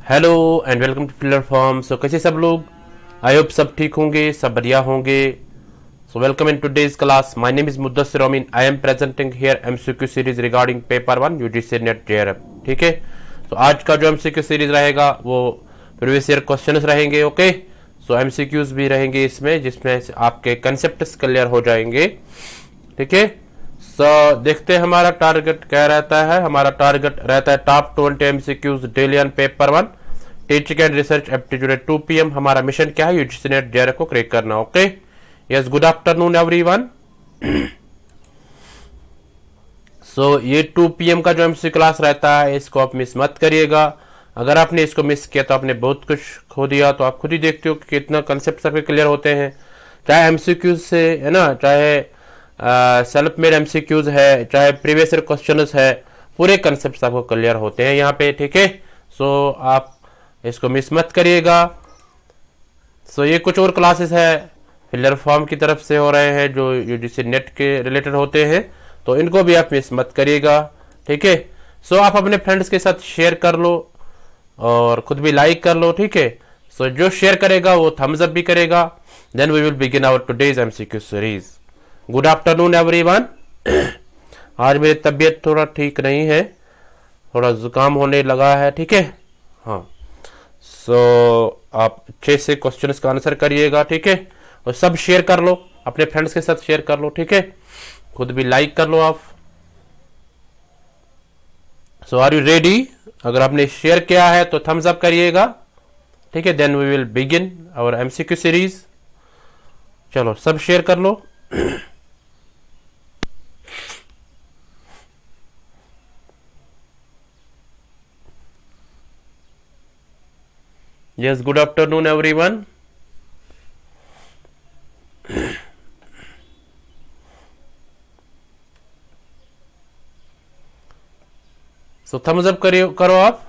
Hello and welcome to platform. So कैसे सब लोग, आई होप सब ठीक होंगे, सब बढ़िया होंगे। So welcome in today's class. My name is Mudassir Amin. I am presenting here MCQ series regarding paper 1 UGC NET JRF. ठीक है, तो आज का जो एमसीक्यू सीरीज रहेगा वो प्रीवियस ईयर क्वेश्चंस रहेंगे। ओके, सो एमसीक्यूज भी रहेंगे इसमें, जिसमें आपके कंसेप्ट क्लियर हो जाएंगे। ठीक है, देखते हैं हमारा टारगेट क्या रहता है। हमारा टारगेट रहता है top 20 MCQs daily on paper 1 teaching and research aptitude at 2 PM। हमारा मिशन क्या है, यूजीसी नेट जेआरएफ को क्रैक करना। Okay, yes, good afternoon everyone. ये 2 PM का जो एमसी क्लास रहता है, इसको आप मिस मत करिएगा। अगर आपने इसको मिस किया तो आपने बहुत कुछ खो दिया। तो आप खुद ही देखते हो कि कितना कंसेप्ट आपके क्लियर होते हैं, चाहे एमसीक्यूज से है ना, चाहे सेल्फ मेड एमसीक्यूज है, चाहे प्रीवियस ईयर क्वेश्चन है, पूरे कंसेप्ट आपको क्लियर होते हैं यहाँ पे। ठीक है, आप इसको मिस मत करिएगा। ये कुछ और क्लासेस है फिलर फॉर्म की तरफ से हो रहे हैं जो यूजीसी नेट के रिलेटेड होते हैं, तो इनको भी आप मिस मत करिएगा। ठीक है, आप अपने फ्रेंड्स के साथ शेयर कर लो और खुद भी लाइक कर लो। ठीक है, जो शेयर करेगा वो थम्स अप भी करेगा। Then we will begin our today's MCQ series. Good afternoon everyone. आज मेरी तबीयत थोड़ा ठीक नहीं है, थोड़ा जुकाम होने लगा है। ठीक है, हाँ, आप अच्छे से क्वेश्चंस का आंसर करिएगा। ठीक है, और सब शेयर कर लो, अपने फ्रेंड्स के साथ शेयर कर लो। ठीक है, खुद भी लाइक कर लो आप। Are you ready? अगर आपने शेयर किया है तो थम्स अप करिएगा। ठीक है, then we will begin our MCQ series. चलो सब शेयर कर लो। Yes, good afternoon everyone. Thumbs up करो आप।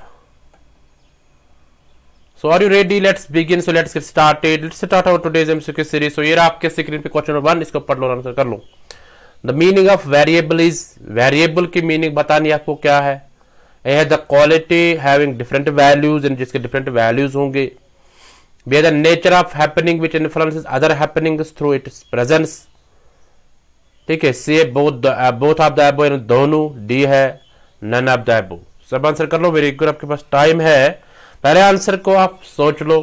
Are you ready? Let's begin. Let's get started. Let's start our today's MCQ series. ये रहा आपके स्क्रीन पे क्वेश्चन नंबर 1, इसको पढ़ लो, आंसर कर लो। The meaning of variable is, variable की मीनिंग बतानी आपको क्या है। यह है the quality having different values, जिसके डिफरेंट वैल्यूज होंगे। B the nature of happening which influences other happenings through its presence. ठीक है, C both of the above, दोनों। डी है नन ऑफ द अबव। सब आंसर कर लो, मेरे गुड। आपके पास टाइम है, पहले आंसर को आप सोच लो।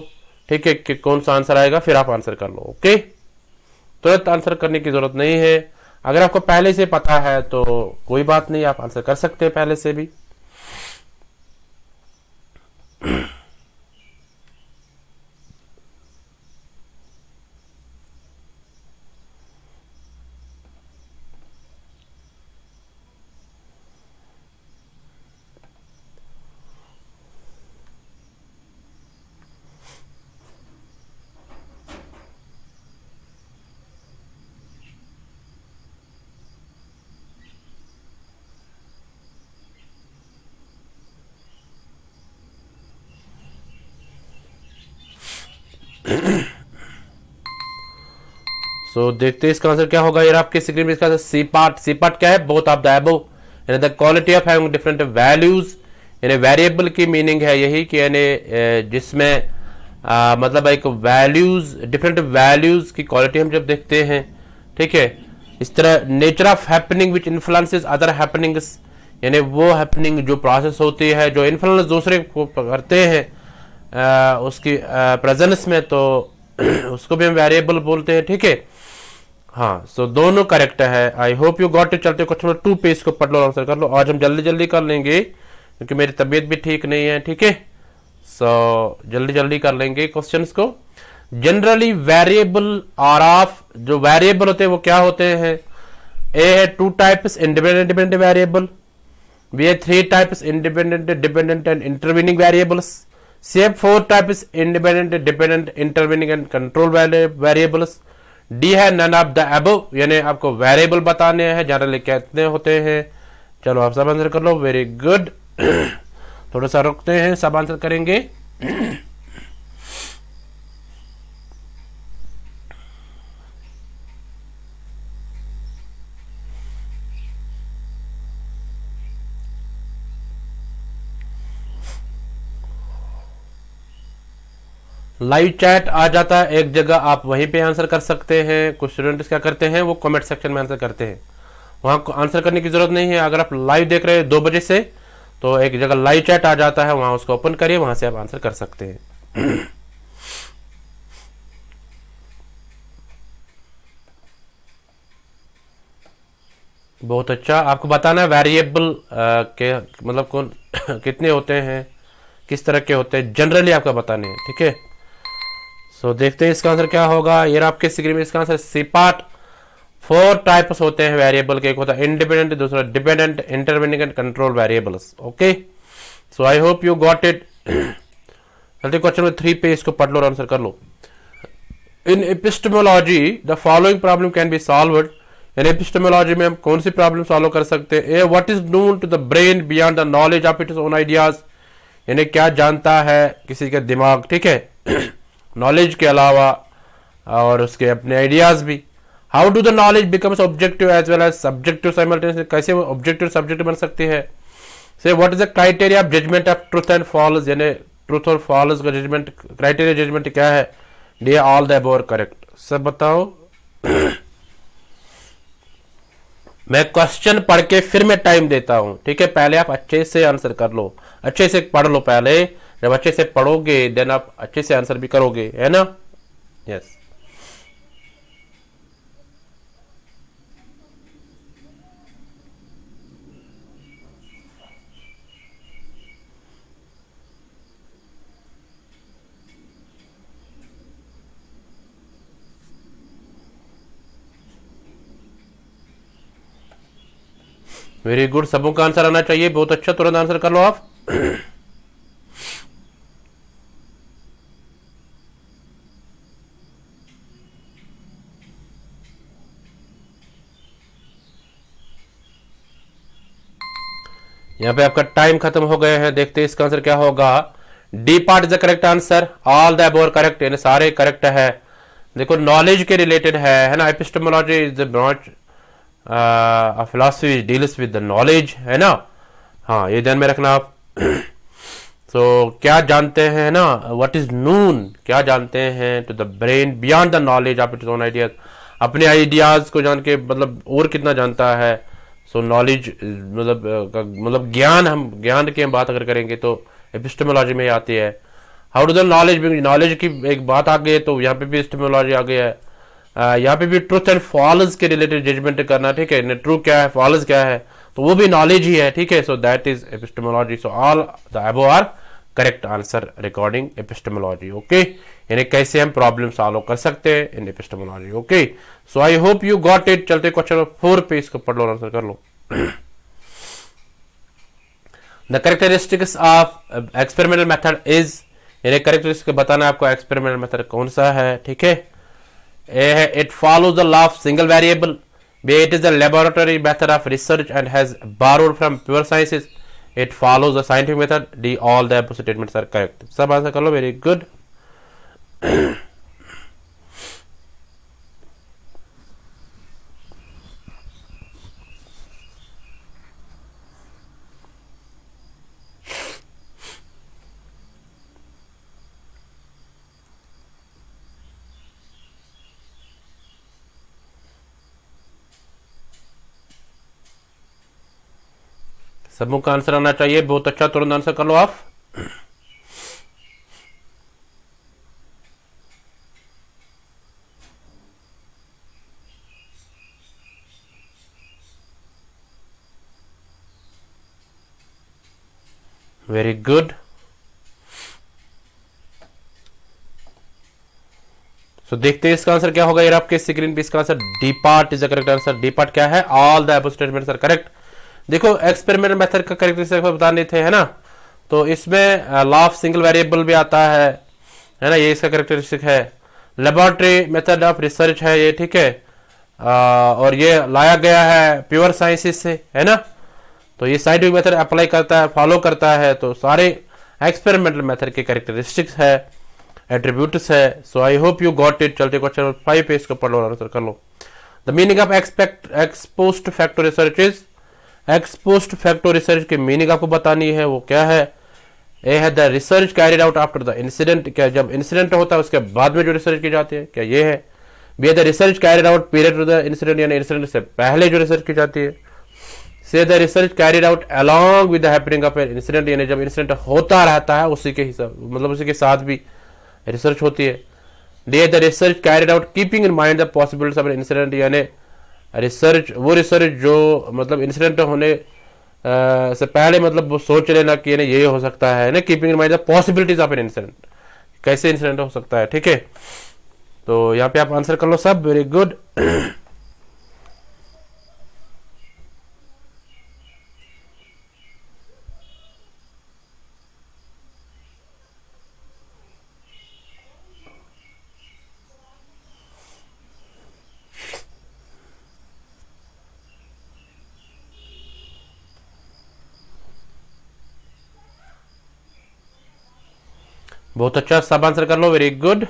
ठीक है, कि कौन सा आंसर आएगा, फिर आप आंसर कर लो। ओके, तुरंत आंसर करने की जरूरत नहीं है। अगर आपको पहले से पता है तो कोई बात नहीं, आप आंसर कर सकते हैं पहले से भी। देखते हैं इसका आंसर क्या होगा। यार आपके स्क्रीन में इसका सी पार्ट, सी पार्ट क्या है, बोथ ऑफ द अबव, यानी the quality of having different values. यानी वेरिएबल की मीनिंग है यही कि यानी जिसमें मतलब एक वैल्यूज, डिफरेंट वैल्यूज की क्वालिटी हम जब देखते हैं। ठीक है, इस तरह nature of happening which influences other happenings, यानी वो हैपनिंग जो प्रोसेस होती है, जो इन्फ्लुएंस दूसरे को करते हैं उसकी प्रेजेंस में, तो उसको भी हम वेरिएबल बोलते हैं। ठीक है, हाँ, दोनों करेक्ट है। आई होप यू गॉट इट। चलते क्वेश्चन नंबर 2 पे, इसको पढ़ लो, आंसर कर लो। आज हम जल्दी जल्दी कर लेंगे क्योंकि मेरी तबीयत भी ठीक नहीं है। ठीक है, जल्दी जल्दी कर लेंगे क्वेश्चंस को। जनरली वेरिएबल आर ऑफ, जो वेरिएबल होते हैं वो क्या होते हैं। ए है 2 types, independent dependent variable. B है 3 types, independent dependent and intervening variables. C है 4 types, independent dependent intervening and control variables. D है नन ऑफ द अबव, यानी आपको वेरिएबल बताने हैं, जनरली कहते होते हैं। चलो आप सब आंसर कर लो, वेरी गुड। थोड़ा सा रुकते हैं, सब आंसर करेंगे। लाइव चैट आ जाता है एक जगह, आप वहीं पे आंसर कर सकते हैं। कुछ स्टूडेंट्स क्या करते हैं, वो कमेंट सेक्शन में आंसर करते हैं, वहाँ आंसर करने की जरूरत नहीं है। अगर आप लाइव देख रहे हैं 2 बजे से, तो एक जगह लाइव चैट आ जाता है, वहाँ उसको ओपन करिए, वहाँ से आप आंसर कर सकते हैं। बहुत अच्छा। आपको बताना है वेरिएबल के मतलब कौन कितने होते हैं, किस तरह के होते हैं, जनरली आपका बताने हैं, ठीक है। सो देखते हैं इसका आंसर क्या होगा। ये आपके स्क्रीन में इसका आंसर सी पार्ट। 4 टाइप्स होते हैं वेरिएबल के, एक होता है इंडिपेंडेंट, दूसरा dependent, intervening and control variables. Okay, so I hope you got it. चलते क्वेश्चन में 3 पे इसको पढ़ लो और आंसर कर लो। In epistemology the following problem can be solved. In epistemology में हम कौन सी प्रॉब्लम सॉल्व कर सकते हैं। What is known to the brain beyond the knowledge of its own ideas. यानी क्या जानता है किसी का दिमाग, ठीक है, नॉलेज के अलावा और उसके अपने आइडियाज भी। How do the knowledge becomes objective as well as subjective simultaneously. कैसे वो ऑब्जेक्टिव सब्जेक्टिव बन सकती है। C what is the criteria of judgement of truth and false. यानी ट्रूथ और फॉल्स का जजमेंट, क्राइटेरिया जजमेंट क्या है। D all the above correct. सब बताओ। मैं क्वेश्चन पढ़ के फिर मैं टाइम देता हूं, ठीक है। पहले आप अच्छे से आंसर कर लो, अच्छे से पढ़ लो पहले। जब अच्छे से पढ़ोगे देन आप अच्छे से आंसर भी करोगे, है ना। Yes, very good. सबों का आंसर आना चाहिए। बहुत अच्छा, तुरंत आंसर कर लो आप। यहाँ पे आपका टाइम खत्म हो गया है। देखते हैं इसका आंसर क्या होगा। D part is the correct answer. All the above correct, यानी सारे करेक्ट है। देखो नॉलेज के रिलेटेड है ना। Epistemology is the branch philosophy deals with the knowledge, है ना। हाँ, ये ध्यान में रखना आप। तो क्या जानते हैं ना, व्हाट इज नून, क्या जानते हैं to the brain beyond the knowledge of its own ideas. अपने आइडियाज को जान के मतलब और कितना जानता है। सो नॉलेज मतलब ज्ञान, हम ज्ञान की हम बात अगर करेंगे तो एपिस्टेमोलॉजी में आती है। How do the knowledge, knowledge की एक बात आ गई है तो यहाँ पे भी एपिस्टेमोलॉजी आ गया है। यहाँ पे भी ट्रूथ एंड फॉल्स के रिलेटेड जजमेंट करना, ठीक है। ट्रू क्या है, फॉल्स क्या है, तो वो भी नॉलेज ही है, ठीक है। So that is epistemology. So all the above are correct answer recording epistemology. Okay, यानी कैसे हम प्रॉब्लम सॉल्व कर सकते हैं in epistemology. Okay, so I hope you got it. चलते क्वेश्चन 4 पे इसको पढ़ लो और आंसर कर लो। The characteristics of experimental method is, यानी कैरेक्टरिस्टिक बताना आपको एक्सपेरिमेंटल मेथड कौन सा है, ठीक है। ए है it follows the law of single variable. B it is the laboratory method of research and has borrowed from pure sciences. It follows the scientific method. D all the above statements are correct. सब answer कर लो। Very good. सबों का answer आना चाहिए। बहुत अच्छा, तुरंत आंसर कर लो आप। Very good. सो देखते हैं इसका आंसर क्या होगा। यार आपके स्क्रीन पे इसका answer D part is the correct answer. D part क्या है, all the above statements are correct. देखो एक्सपेरिमेंटल मेथड का कैरेक्टरिस्टिक बताने थे, है ना। तो इसमें लॉ ऑफ सिंगल वेरिएबल भी आता है ना, ये इसका कैरेक्टरिस्टिक है। लेबोरेटरी मेथड ऑफ रिसर्च है ये, ठीक है। और ये लाया गया है प्योर साइंसेस से, है ना। तो ये साइंटिफिक मेथड अप्लाई करता है, फॉलो करता है। तो सारे एक्सपेरिमेंटल मेथड के कैरेक्टरिस्टिक्स है, एट्रीब्यूट्स है। So I hope you got it. चलते क्वेश्चन 5 पे इसको पढ़ लो आंसर कर लो। The meaning of ex post factor research is. Ex post factor research की मीनिंग आपको बतानी है, वो क्या है। ए है the research carried out after the incident, क्या जब इंसिडेंट होता है उसके बाद में जो रिसर्च की जाती है, क्या ये है। बी है the research carried out period to the incident, यानी इंसिडेंट से पहले जो रिसर्च की जाती है। C the research carried out along with the happening of an incident, यानी जब इंसिडेंट होता रहता है उसी के हिसाब, मतलब उसी के साथ भी रिसर्च होती है। डी है the research carried out keeping in mind the possibilities of an incident, यानी रिसर्च वो रिसर्च जो मतलब इंसिडेंट होने से पहले मतलब वो सोच लेना कि ये हो सकता है ना, keeping in mind the possibilities of an incident, कैसे इंसिडेंट हो सकता है। ठीक है, तो यहाँ पे आप आंसर कर लो सब, वेरी गुड। बहुत अच्छा, सब आंसर कर लो, वेरी गुड।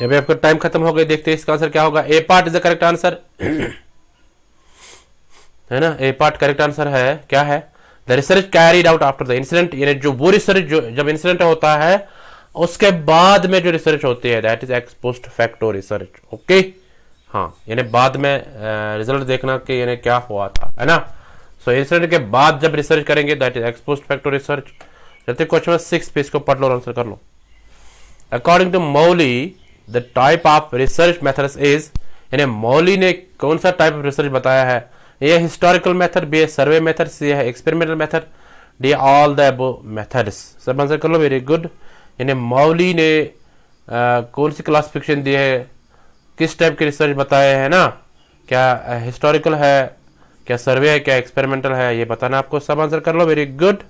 अभी आपका टाइम खत्म हो गया, देखते हैं इसका आंसर क्या होगा। A part is the correct answer, है ना। ए पार्ट करेक्ट आंसर है, क्या है, the research carried out after the incident, यानी जो वो रिसर्च जो जब इंसिडेंट होता है उसके बाद में जो रिसर्च होती है, that is ex post facto research. Okay, हाँ, यानी बाद में रिजल्ट देखना कि यानी क्या हुआ था, है ना। सो इंसिडेंट के बाद जब रिसर्च करेंगे, that is ex post facto research. चलते क्वेश्चन 6 पे, इसको पढ़ लो और आंसर कर लो। According to Mouly the type of research methods is, यानी मौली ने कौन सा टाइप ऑफ रिसर्च बताया है। ये हिस्टोरिकल मेथड, बी है सर्वे मेथड, सी है experimental method, D all the above methods. सब आंसर कर लो, वेरी गुड। यानी मौली ने कौन सी क्लासिफिकेशन दी है, किस टाइप के रिसर्च बताए हैं ना, क्या हिस्टोरिकल है, क्या सर्वे है, क्या एक्सपेरिमेंटल है, ये बताना आपको। सब आंसर कर लो, वेरी गुड।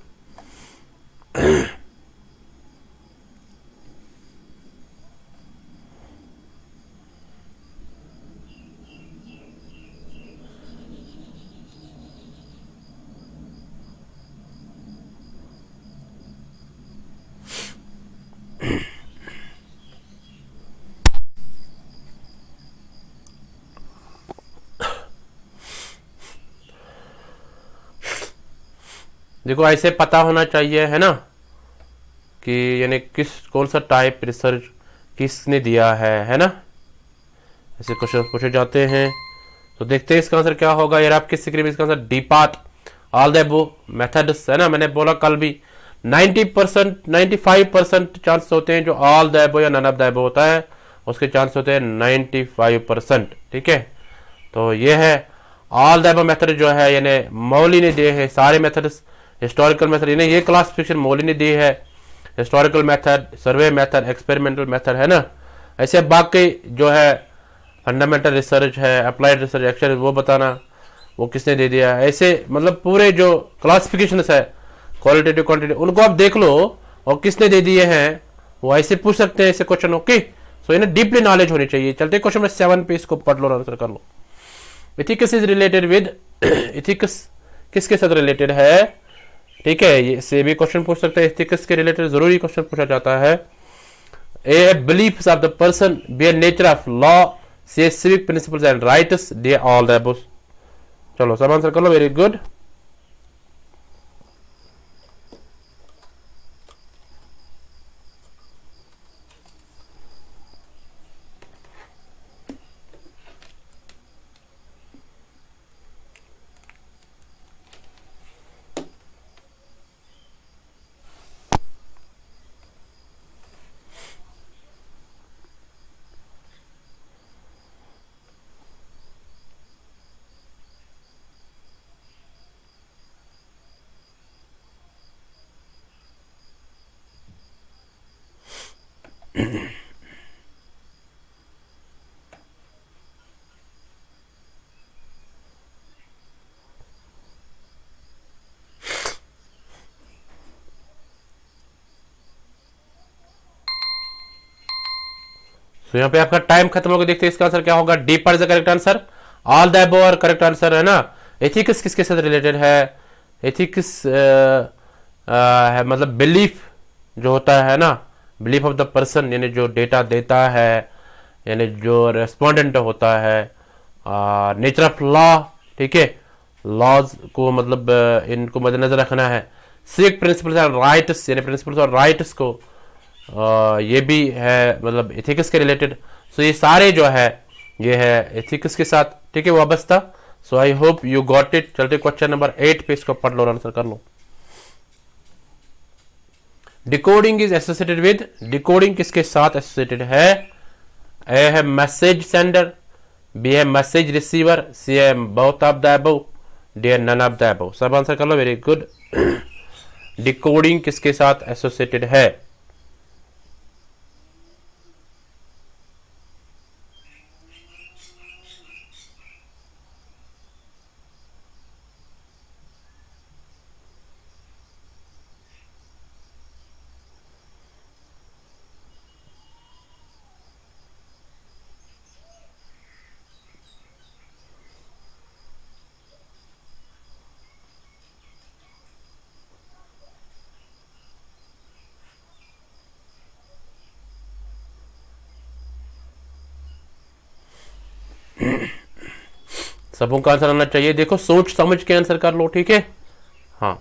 देखो ऐसे पता होना चाहिए, है ना, कि यानी किस कौन सा टाइप रिसर्च किसने दिया है ना। ऐसे क्वेश्चन पूछे जाते हैं। तो देखते हैं इसका आंसर क्या होगा। यार आपकी स्क्रीन में इसका answer D part all the above methods, है ना। मैंने बोला कल भी 90% 95% चांस होते हैं जो ऑल द अबव या नन ऑफ द अबव होता है, उसके चांस होते हैं 95%। ठीक है, तो ये है ऑल द अबव मेथड जो है, यानी मौली ने दिए हैं सारे मेथड्स। हिस्टोरिकल मेथड, यानी ये क्लासिफिकेशन मौली ने दी है, historical method, survey method, experimental method, है ना। ऐसे बाकी जो है फंडामेंटल रिसर्च है, अप्लाइड रिसर्च, एक्शन, वो बताना वो किसने दे दिया। ऐसे मतलब पूरे जो क्लासिफिकेशन है क्वालिटेटिव क्वांटिटेटिव, उनको आप देख लो और किसने दे दिए हैं, वो ऐसे पूछ सकते हैं ऐसे क्वेश्चन। ओके, सो इन्हें डीपली नॉलेज होनी चाहिए। चलते क्वेश्चन नंबर 7 पे, इसको पढ़ लो, आंसर कर लो। Ethics is related with, ethics किसके साथ रिलेटेड है। ठीक है, ये से भी क्वेश्चन पूछ सकते हैं, इथिक्स के रिलेटेड जरूरी क्वेश्चन पूछा जाता है। A beliefs of the person, B a nature of law, C civic principles and rights, D all the above. चलो सब आंसर कर लो, वेरी गुड। तो यहाँ पे आपका टाइम खत्म हो गया। देखते हैं इसका आंसर क्या होगा। D part is the correct answer. All the above are correct answer, है ना। एथिक्स किसके साथ रिलेटेड है? एथिक्स है मतलब बिलीफ जो होता है ना, बिलीफ ऑफ द पर्सन, यानी जो डेटा देता है, यानी जो रेस्पोंडेंट होता है, नेचर ऑफ लॉ, ठीक है, लॉज को मतलब इनको मद्देनजर रखना है। सिविक प्रिंसिपल्स और राइट्स, यानी प्रिंसिपल्स और राइट्स को ये भी है मतलब एथिक्स के रिलेटेड। सो ये सारे जो है ये है एथिक्स के साथ, ठीक है, वाबस्ता। So I hope you got it. चलते क्वेश्चन नंबर 8 पे, इसको पढ़ लो और आंसर कर लो। Decoding is associated with, decoding किसके साथ एसोसिएटेड है? ए है मैसेज सेंडर, बी है मैसेज रिसीवर, सी है both of the above, D है नन ऑफ द अबव। सब आंसर कर लो, वेरी गुड। डिकोडिंग किसके साथ एसोसिएटेड है? सबों का आंसर आना चाहिए। देखो सोच समझ के आंसर कर लो, ठीक है। हाँ,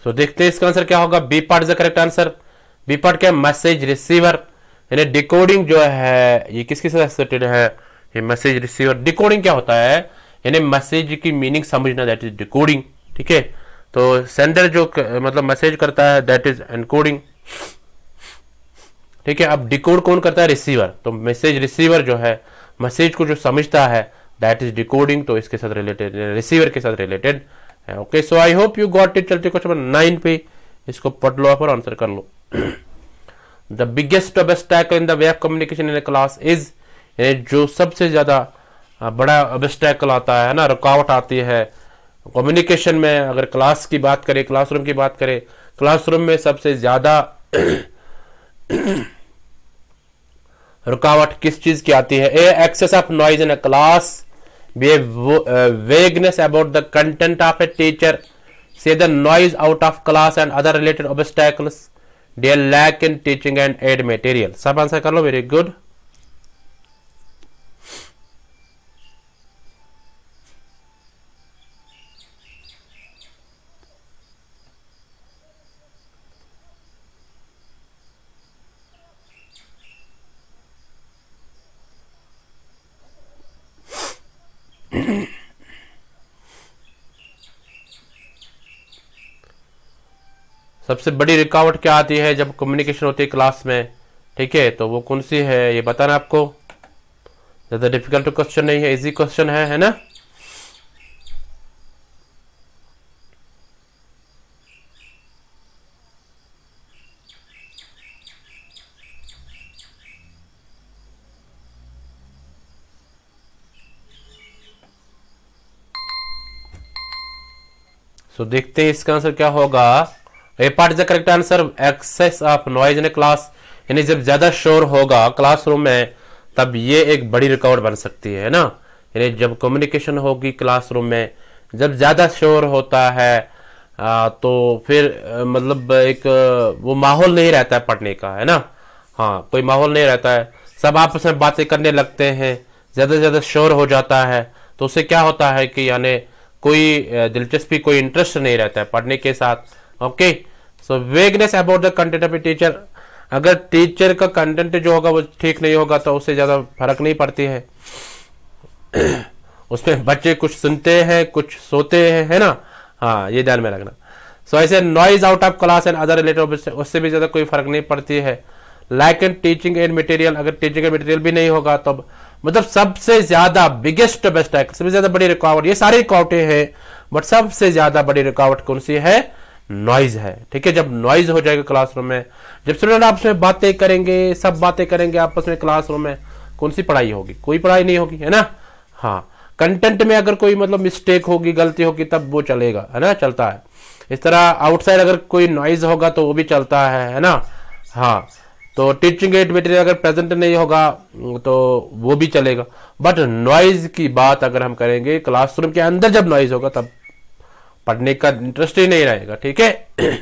तो देखते हैं इसका आंसर क्या होगा। B part is the correct answer. B part क्या है? मैसेज रिसीवर, यानी डिकोडिंग जो है ये किसके साथ एसोसिएटेड है? ये मैसेज रिसीवर। डिकोडिंग क्या होता है? यानी मैसेज की मीनिंग समझना, दैट इज डिकोडिंग, ठीक है। तो सेंडर जो मतलब मैसेज करता है, दैट इज एनकोडिंग, ठीक है। अब डिकोड कौन करता है? रिसीवर। तो मैसेज रिसीवर जो है मैसेज को जो समझता है, दैट इज डिकोडिंग, तो इसके साथ रिलेटेड, रिसीवर के साथ रिलेटेड है। Okay, so I hope you got it. चलते क्वेश्चन नंबर 9 पे, इसको पढ़ लो और आंसर कर लो। The biggest obstacle in the way of communication in a class is, यानी जो सबसे ज्यादा बड़ा ऑब्स्टैकल आता है ना, रुकावट आती है कम्युनिकेशन में। अगर क्लास की बात करें, क्लासरूम की बात करें, क्लासरूम में सबसे ज्यादा रुकावट किस चीज की आती है? A excess of noise in a class, B vagueness about the content of a teacher, C the noise out of class and other related obstacles, D lack in teaching and aid material. सब answer कर लो, very good. सबसे बड़ी रुकावट क्या आती है जब कम्युनिकेशन होती है क्लास में, ठीक है, तो वो कौन सी है ये बताना आपको। ज्यादा डिफिकल्ट क्वेश्चन नहीं है, इजी क्वेश्चन है ना। सो देखते हैं इसका आंसर क्या होगा। A part is the correct answer. Excess of noise in class, यानी जब ज्यादा शोर होगा क्लासरूम में तब ये एक बड़ी रुकावट बन सकती है ना। यानी जब कम्युनिकेशन होगी क्लासरूम में, जब ज्यादा शोर होता है तो फिर मतलब एक वो माहौल नहीं रहता है पढ़ने का, है ना। हाँ, कोई माहौल नहीं रहता है, सब आपस में बातें करने लगते हैं, ज्यादा से ज्यादा शोर हो जाता है, तो उससे क्या होता है कि यानी कोई दिलचस्पी, कोई इंटरेस्ट नहीं रहता है पढ़ने के साथ। Okay, so vagueness about the content of a teacher, अगर टीचर का कंटेंट जो होगा वो ठीक नहीं होगा तो उससे ज्यादा फर्क नहीं पड़ती है। उसमें बच्चे कुछ सुनते हैं, कुछ सोते हैं, है ना। हाँ, ये ध्यान में रखना। सो ऐसे noise out of class and other related, उससे भी ज्यादा कोई फर्क नहीं पड़ती है। Like and teaching and material, अगर टीचिंग एंड मटेरियल भी नहीं होगा तो मतलब सबसे ज्यादा बिगेस्ट बेस्ट है, सबसे ज्यादा बड़ी रुकावट, ये सारी रुकावटें हैं बट सबसे ज्यादा बड़ी रुकावट कौन सी है? नॉइज है, ठीक है। जब नॉइज हो जाएगा क्लासरूम में, जब स्टूडेंट आपस में बातें करेंगे, सब बातें करेंगे आपस में क्लासरूम में, कौन सी पढ़ाई होगी? कोई पढ़ाई नहीं होगी, है ना। हाँ, कंटेंट में अगर कोई मतलब मिस्टेक होगी, गलती होगी तब वो चलेगा, है ना, चलता है। इस तरह आउटसाइड अगर कोई नॉइज होगा तो वो भी चलता है ना। हाँ, तो टीचिंग एड मटेरियल अगर प्रेजेंट नहीं होगा तो वो भी चलेगा, बट नॉइज की बात अगर हम करेंगे क्लासरूम के अंदर जब नॉइज होगा तब पढ़ने का इंटरेस्ट ही नहीं रहेगा, ठीक है।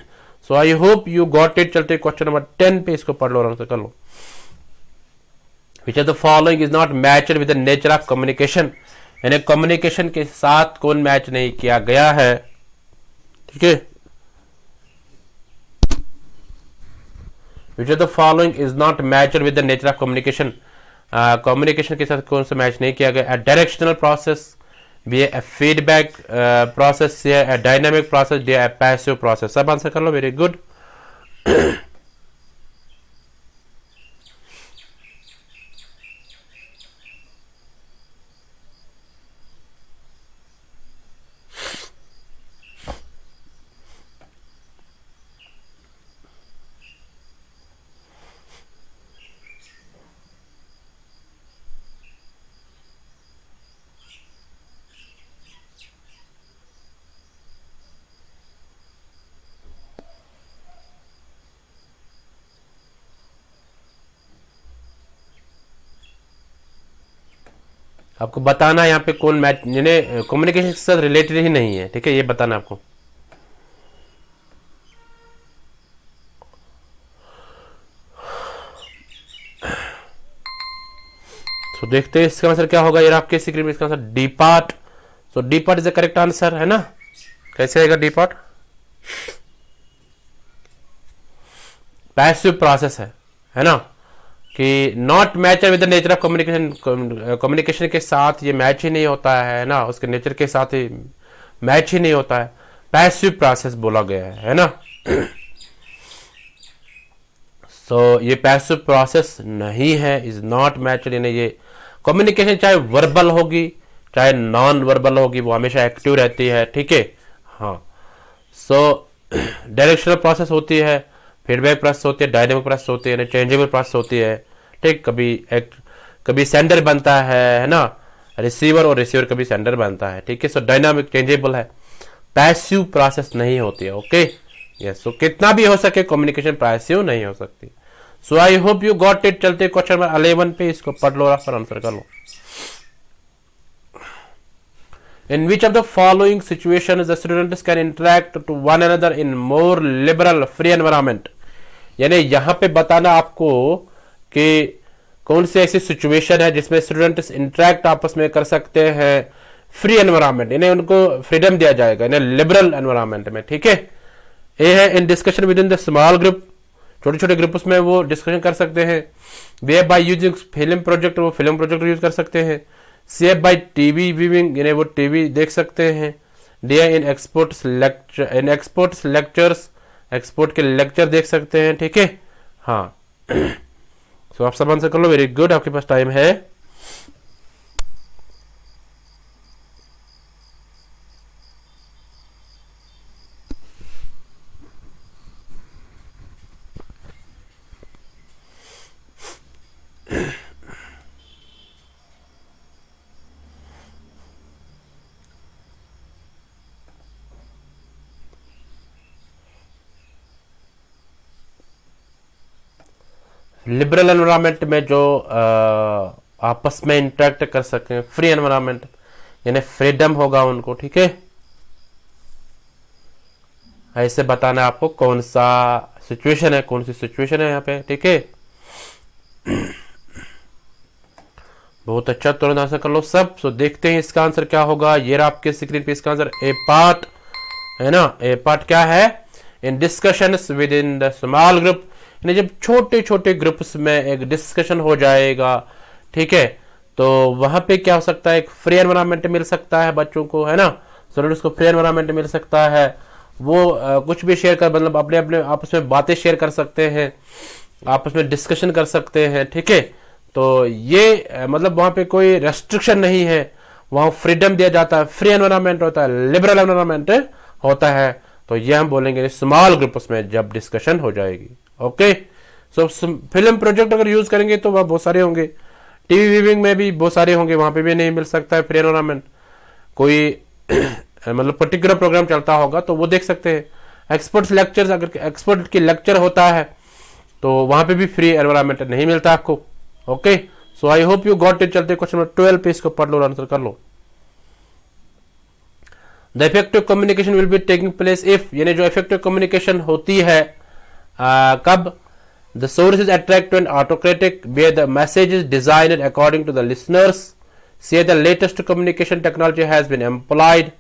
So I hope you got it. चलते क्वेश्चन नंबर 10 पे, इसको पढ़ लो आराम से कर लो। Which of the following is not matched with the nature of communication, यानी कम्युनिकेशन के साथ कौन मैच नहीं किया गया है, ठीक है। विच of the following is not matched with the nature of communication, communication के साथ कौन सा मैच नहीं किया गया। डायरेक्शनल प्रोसेस, बी ए फीडबैक प्रोसेस, या डायनामिक प्रोसेस, या पैसिव प्रोसेस। सब आंसर कर लो, वेरी गुड। आपको बताना यहाँ पे कौन मैच, यानी कम्युनिकेशन के साथ रिलेटेड ही नहीं है, ठीक है, ये बताना आपको। तो देखते हैं इसका आंसर क्या होगा। ये आपके स्क्रीन में इसका answer D part. So D part is the correct answer, है ना। कैसे आएगा डी पार्ट? पैसिव प्रोसेस है ना, कि not match with the nature of communication, communication के साथ ये मैच ही नहीं होता है ना, उसके नेचर के साथ ही मैच ही नहीं होता है, पैसिव प्रोसेस बोला गया है ना। सो ये पैसिव प्रोसेस नहीं है, इज नॉट मैच, यानी ये कम्युनिकेशन चाहे वर्बल होगी चाहे नॉन वर्बल होगी वो हमेशा एक्टिव रहती है, ठीक है। हाँ, सो डायरेक्शनल प्रोसेस होती है, फीडबैक प्रोसेस होती है, डायनेमिक प्रोसेस होती है, चेंजेबल प्रोसेस होती है, ठीक। कभी सेंडर बनता है ना, रिसीवर, और रिसीवर कभी सेंडर बनता है, ठीक है। सो डायनामिक चेंजेबल है, पैसिव प्रोसेस नहीं होती है, ओके। यस, सो कितना भी हो सके कम्युनिकेशन पैसिव नहीं हो सकती। So I hope you got it. चलते क्वेश्चन नंबर 11 पे, इसको पढ़ लो और आंसर कर लो। In which of the following situations the students can interact to one another in more liberal free environment, यानी यहां पे बताना आपको कि कौन सी ऐसी सिचुएशन है जिसमें स्टूडेंट्स इंटरेक्ट आपस में कर सकते हैं फ्री एनवायरमेंट, इन्हें उनको फ्रीडम दिया जाएगा, इन्हें लिबरल एनवायरमेंट में, ठीक है। ये है in discussion with in the small group, छोटे छोटे ग्रुप में वो डिस्कशन कर सकते हैं। Way by using film projector, वो फिल्म प्रोजेक्टर यूज कर सकते हैं। सी बाय टीवी व्यूइंग, यानी वो टीवी देख सकते हैं। डी इन एक्सपोर्ट्स लेक्चर, इन एक्सपोर्ट्स लेक्चर्स, एक्सपोर्ट के लेक्चर देख सकते हैं, ठीक है। हाँ, तो आप सब आंसर कर लो, वेरी गुड, आपके पास टाइम है। लिबरल एनवायरनमेंट में जो आपस में इंटरेक्ट कर सकें, फ्री एनवायरनमेंट, यानी फ्रीडम होगा उनको, ठीक है। ऐसे बताना आपको कौन सा सिचुएशन है, कौन सी सिचुएशन है यहाँ पे, ठीक है। बहुत अच्छा, तुरंत आंसर कर लो सब। सो देखते हैं इसका आंसर क्या होगा। ये रहा आपके स्क्रीन पे इसका आंसर, ए पार्ट, है ना। ए पार्ट क्या है? In discussions within the small group, यानी जब छोटे छोटे ग्रुप्स में एक डिस्कशन हो जाएगा, ठीक है, तो वहां पे क्या हो सकता है, एक फ्री एनवायरनमेंट मिल सकता है बच्चों को, है ना। स्टूडेंट्स को फ्री एनवायरनमेंट मिल सकता है, वो कुछ भी शेयर कर, मतलब अपने अपने आपस में बातें शेयर कर सकते हैं, आपस में डिस्कशन कर सकते हैं, ठीक है। तो ये मतलब वहां पे कोई रेस्ट्रिक्शन नहीं है, वहां फ्रीडम दिया जाता है, फ्री एनवायरनमेंट होता है, लिबरल एनवायरनमेंट होता है। तो ये हम बोलेंगे स्मॉल ग्रुप्स में जब डिस्कशन हो जाएगी, ओके। सो फिल्म प्रोजेक्ट अगर यूज करेंगे तो वह बहुत सारे होंगे, टीवी व्यूइंग में भी बहुत सारे होंगे, वहां पे भी नहीं मिल सकता है फ्री एनवायरनमेंट। कोई मतलब पर्टिकुलर प्रोग्राम चलता होगा तो वो देख सकते हैं, एक्सपर्ट्स लेक्चर्स, अगर एक्सपर्ट की लेक्चर होता है तो वहां पे भी फ्री एनवायरमेंट नहीं मिलता आपको। Okay, so I hope you got it. चलते क्वेश्चन नंबर 12 पे, इसको पढ़ लो और आंसर कर लो। The effective communication will be taking place if, यानी जो इफेक्टिव कम्युनिकेशन होती है कब? The source is attractive and autocratic, where the message is designed according to the listeners, C the latest communication technology has been employed,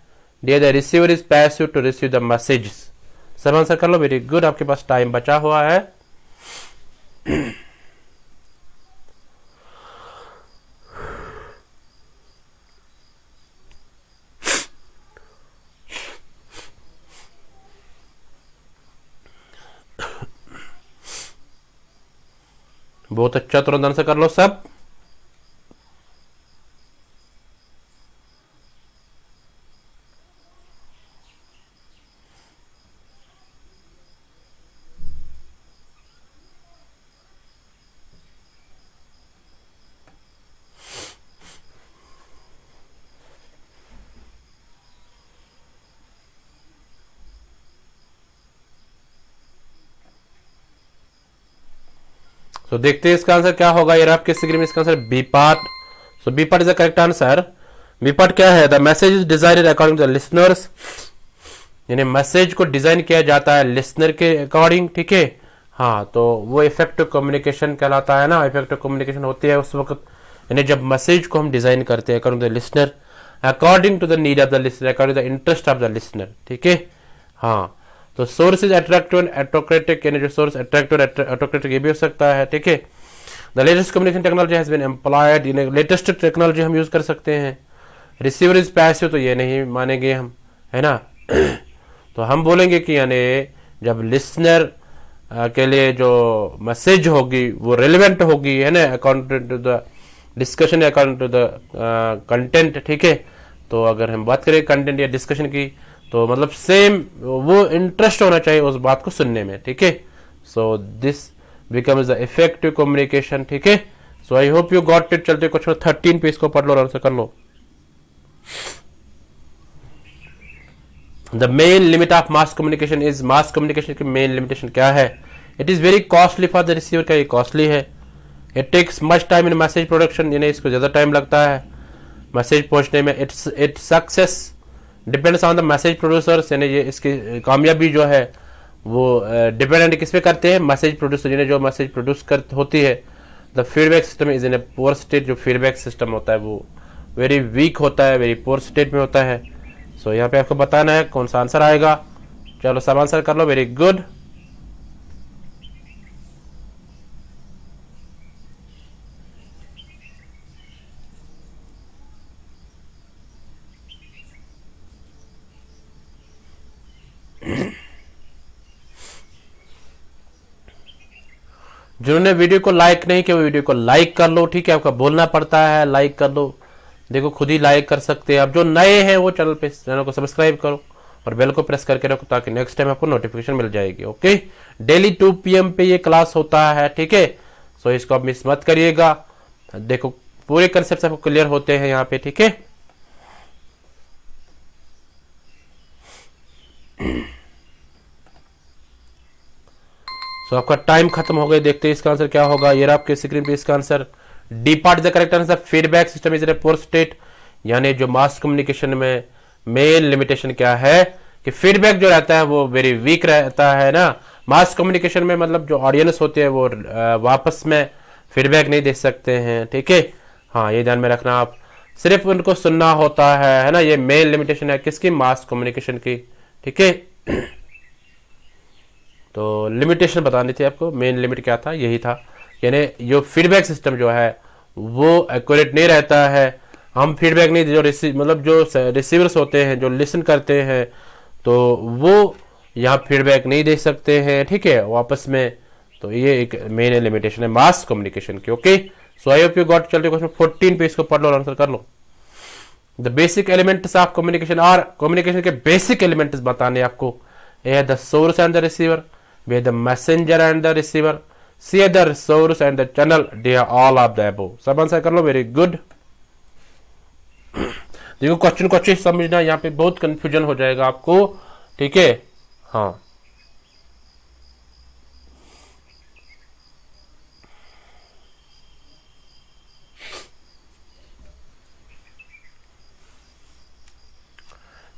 the receiver is passive to receive the messages. सब answer कर लो। Very good, आपके पास time बचा हुआ है। बहुत अच्छा, तुरंत आंसर कर लो सब। तो देखते हैं इसका आंसर क्या होगा। ये आपके स्क्रीन में इसका answer B part. So B part is the correct answer. B part क्या है? The message is designed according to the listeners, यानी मैसेज को डिजाइन किया जाता है लिसनर के अकॉर्डिंग। ठीक है, हाँ, तो वो इफेक्टिव कम्युनिकेशन कहलाता है ना। इफेक्टिव कम्युनिकेशन होती है उस वक्त, यानी जब मैसेज को हम डिजाइन करते हैं according to the listener, according to the need of the listener, according to the interest of the listener. ठीक है, हाँ। तो source is attractive and autocratic, यानी जो सोर्स अट्रैक्टिव एटोक्रेटिक ये भी हो सकता है। ठीक है, the latest communication technology has been employed, यानी लेटेस्ट टेक्नोलॉजी हम यूज कर सकते हैं। रिसीवर इज पैसिव, तो ये नहीं मानेंगे हम, है ना। तो हम बोलेंगे कि यानी जब लिसनर के लिए जो मैसेज होगी वो रिलेवेंट होगी, है ना, according to the discussion, according to the content. ठीक है, तो अगर हम बात करें कंटेंट या डिस्कशन की, तो मतलब सेम वो इंटरेस्ट होना चाहिए उस बात को सुनने में। ठीक है, so this becomes the effective communication. ठीक है, so I hope you got it. चलते क्वेश्चन 13 पे, इसको पढ़ लो और आंसर कर लो। The main limit of mass communication is, mass communication की मेन लिमिटेशन क्या है? It is very costly for the receiver, क्या ये कॉस्टली है? It takes much time in message production, यानी इसको ज्यादा टाइम लगता है मैसेज पहुंचने में। Its success depends on the message producers, यानी ये इसकी कामयाबी जो है वो डिपेंडेंट किस पे करते हैं? मैसेज प्रोड्यूसर, यानी जो मैसेज प्रोड्यूस कर होती है। The feedback system is in a poor state, जो फीडबैक सिस्टम होता है वो वेरी वीक होता है, वेरी पुअर स्टेट में होता है। सो यहाँ पे आपको बताना है कौन सा आंसर आएगा। चलो सब आंसर कर लो। वेरी गुड, जिन्होंने वीडियो को लाइक नहीं किया वो वीडियो को लाइक कर लो। ठीक है, आपका बोलना पड़ता है, लाइक कर लो। देखो खुद ही लाइक कर सकते हैं। अब जो नए हैं वो चैनल को सब्सक्राइब करो और बेल को प्रेस करके रखो, ताकि नेक्स्ट टाइम आपको नोटिफिकेशन मिल जाएगी। ओके, डेली 2 PM पे ये क्लास होता है। ठीक है, सो इसको आप मिस मत करिएगा। देखो पूरे कंसेप्ट आपको क्लियर होते हैं यहाँ पे। ठीक है, सो आपका टाइम खत्म हो गया। देखते हैं इसका आंसर क्या होगा। ये आपके स्क्रीन पे इसका answer D part is the correct answer. Feedback system is a poor state, यानी जो मास कम्युनिकेशन में मेन लिमिटेशन क्या है कि फीडबैक जो रहता है वो वेरी वीक रहता है ना। मास कम्युनिकेशन में मतलब जो ऑडियंस होते हैं वो वापस में फीडबैक नहीं दे सकते हैं। ठीक है, हाँ, ये ध्यान में रखना आप, सिर्फ उनको सुनना होता है ना। ये मेन लिमिटेशन है किसकी? मास कम्युनिकेशन की। ठीक है, तो लिमिटेशन बतानी थी आपको, मेन लिमिट क्या था, यही था। यानी जो फीडबैक सिस्टम जो है वो एक्यूरेट नहीं रहता है। हम फीडबैक नहीं, जो मतलब जो रिसीवर्स होते हैं जो लिसन करते हैं, तो वो यहाँ फीडबैक नहीं दे सकते हैं। ठीक है, वापस में। तो ये एक मेन लिमिटेशन है मास कम्युनिकेशन की। Okay, so I hope you got. चलते क्वेश्चन 14 पे, इसको पढ़ लो और आंसर कर लो। The basic elements of communication, और कम्युनिकेशन के बेसिक एलिमेंट्स बताने आपको। A the source and the receiver, B the messenger and the receiver, C the source and the channel, they are all of the above. सब answer कर लो। Very good. देखो question को अच्छे से समझना, यहाँ पे बहुत कंफ्यूजन हो जाएगा आपको। ठीक है, हाँ,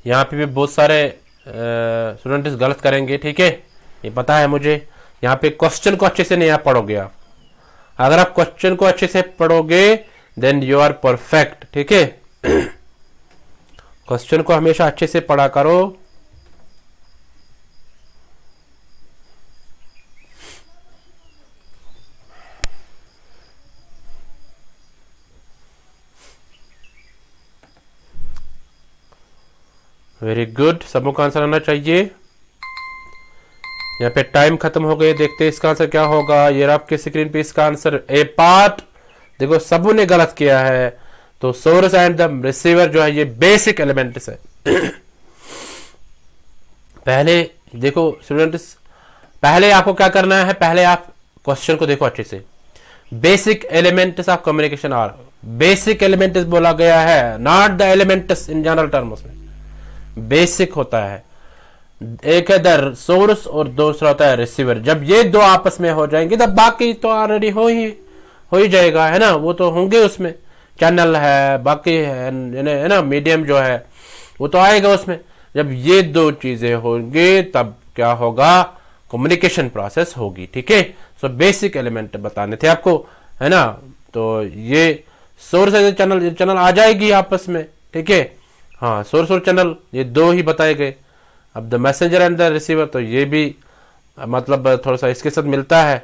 यहाँ पे भी बहुत सारे स्टूडेंट्स गलत करेंगे, ठीक है, ये पता है मुझे। यहाँ पे क्वेश्चन को अच्छे से नहीं आप पढ़ोगे। आप अगर आप क्वेश्चन को अच्छे से पढ़ोगे देन यू आर परफेक्ट, ठीक है। क्वेश्चन को हमेशा अच्छे से पढ़ा करो। वेरी गुड, सबों का आंसर आना चाहिए। यहाँ पे टाइम खत्म हो गए, देखते हैं इसका आंसर क्या होगा। ये आपके स्क्रीन पे इसका आंसर ए पार्ट। देखो सबों ने गलत किया है। तो सोर्स एंड द रिसीवर जो है ये बेसिक एलिमेंट्स है। पहले देखो स्टूडेंट्स, पहले आपको क्या करना है, पहले आप क्वेश्चन को देखो अच्छे से। Basic elements of communication are, basic elements बोला गया है, not the elements in general terms में। बेसिक होता है, एक है द सोर्स और दूसरा होता है रिसीवर। जब ये दो आपस में हो जाएंगे तब बाकी तो ऑलरेडी हो ही जाएगा, है ना। वो तो होंगे उसमें, चैनल है, बाकी है ना, मीडियम जो है वो तो आएगा उसमें। जब ये दो चीजें होंगे तब क्या होगा, कम्युनिकेशन प्रोसेस होगी, ठीक है। सो बेसिक एलिमेंट बताने थे आपको, है ना। तो ये सोर्स है, चैनल आ जाएगी आपस में, ठीक है। हाँ, सोर्स और चैनल ये दो ही बताए गए। अब the messenger and the receiver, तो ये भी मतलब थोड़ा सा इसके साथ मिलता है।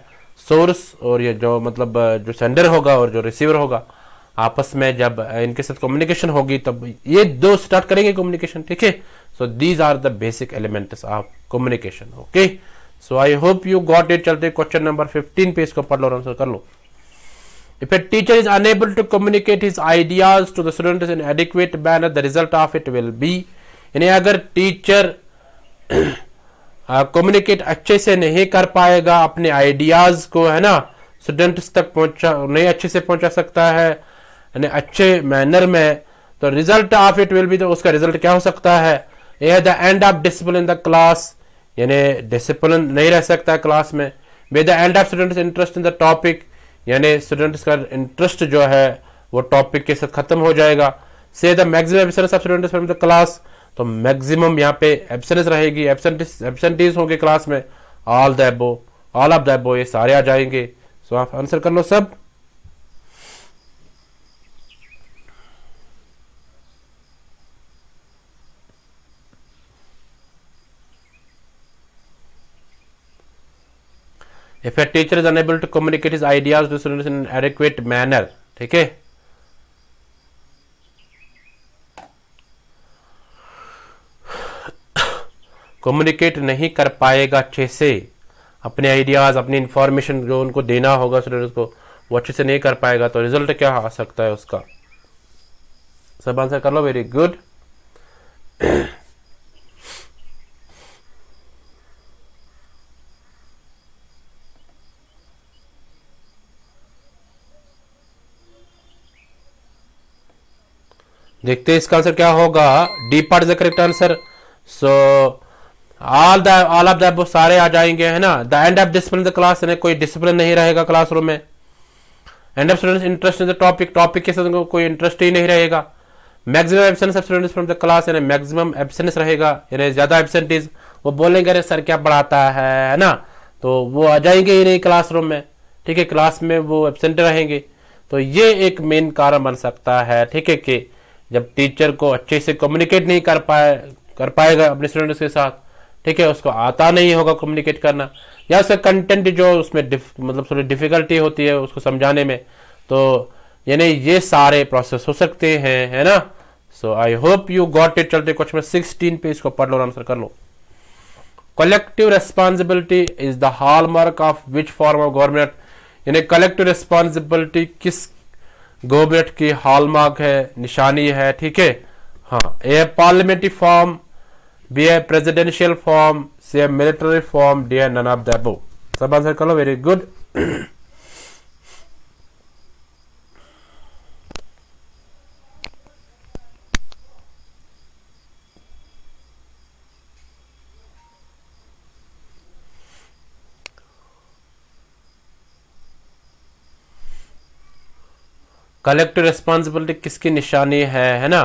सोर्स और ये जो मतलब जो सेंडर होगा और जो रिसीवर होगा आपस में जब इनके साथ कम्युनिकेशन होगी तब ये दो स्टार्ट करेंगे कम्युनिकेशन, ठीक है। So these are the basic elements of communication, okay. So I hope you got it. चलते क्वेश्चन नंबर 15 पे, इसको पढ़ लो और आंसर कर लो। If a teacher is unable to communicate his ideas to the students in adequate manner, the result of it will be, यानी अगर teacher communicate अच्छे से नहीं कर पाएगा अपने आइडियाज को, है ना, स्टूडेंट्स तक नहीं अच्छे से पहुंचा सकता है यानी अच्छे मैनर में, तो result of it will be, तो उसका रिजल्ट क्या हो सकता है, यह the end of discipline in the class, यानी डिसिप्लिन नहीं रह सकता क्लास में। Be the end of students interest in the topic, यानी स्टूडेंट्स का इंटरेस्ट जो है वो टॉपिक के साथ खत्म हो जाएगा। से the maximum absence of students from the class, तो मैक्सिमम यहाँ पे एब्सेंस रहेगी, एब्सेंटीज होंगे क्लास में। All the above, all of the above, ये सारे आ जाएंगे। सो आप आंसर कर लो सब। If a teacher is unable to communicate his ideas to students in an adequate manner, ठीक है, कम्युनिकेट नहीं कर पाएगा अच्छे से अपने आइडियाज, अपनी इंफॉर्मेशन जो उनको देना होगा स्टूडेंट्स को, वो अच्छे से नहीं कर पाएगा, तो रिजल्ट क्या आ सकता है उसका। सब आंसर कर लो, वेरी गुड। देखते हैं इसका आंसर क्या होगा। D part is the correct answer. So all of the सारे आ जाएंगे, है ना। The end of discipline the class, कोई डिसिप्लिन नहीं रहेगा क्लासरूम में। End of students interest in the topic, topic के साथ कोई इंटरेस्ट ही नहीं रहेगा। Maximum absence of students from the class, यानी मैक्सिमम एब्सेंस रहेगा, यानी ज्यादा एब्सेंटीज। वो बोलेंगे अरे सर क्या पढ़ाता है ना, तो वो आ जाएंगे ही नहीं क्लासरूम में, ठीक है। क्लास में वो एब्सेंट रहेंगे। तो ये एक मेन कारण बन सकता है, ठीक है, कि जब टीचर को अच्छे से कम्युनिकेट नहीं कर पाएगा अपने स्टूडेंट्स के साथ, ठीक है, उसको आता नहीं होगा कम्युनिकेट करना, या उसका कंटेंट जो उसमें मतलब थोड़ी डिफिकल्टी होती है उसको समझाने में, तो यानी ये सारे प्रोसेस हो सकते हैं, है ना। So I hope you got it. चलते क्वेश्चन 16 पे, इसको पढ़ लो और आंसर कर लो। Collective responsibility is the hallmark of which form of government, यानी कलेक्टिव रेस्पॉन्सिबिलिटी किस गवर्नमेंट की हॉलमार्क है, निशानी है, ठीक है। हाँ, A parliamentary form, B a presidential form, C a military form, D a none of the above. सब आंसर कर लो, वेरी गुड। कलेक्टिव रिस्पॉन्सिबिलिटी किसकी निशानी है ना,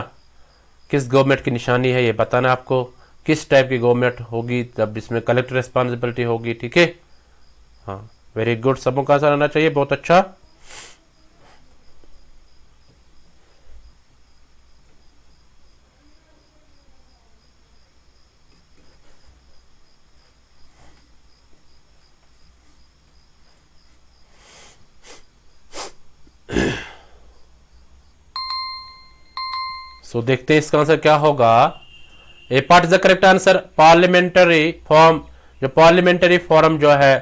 किस गवर्नमेंट की निशानी है ये बताना आपको, किस टाइप की गवर्नमेंट होगी तब इसमें कलेक्टिव रिस्पॉन्सिबिलिटी होगी, ठीक है। हाँ, वेरी गुड, सबों का आंसर आना चाहिए, बहुत अच्छा। सो देखते हैं इसका आंसर क्या होगा। A part is the correct answer. Parliamentary form, जो पार्लियामेंट्री फॉर्म जो है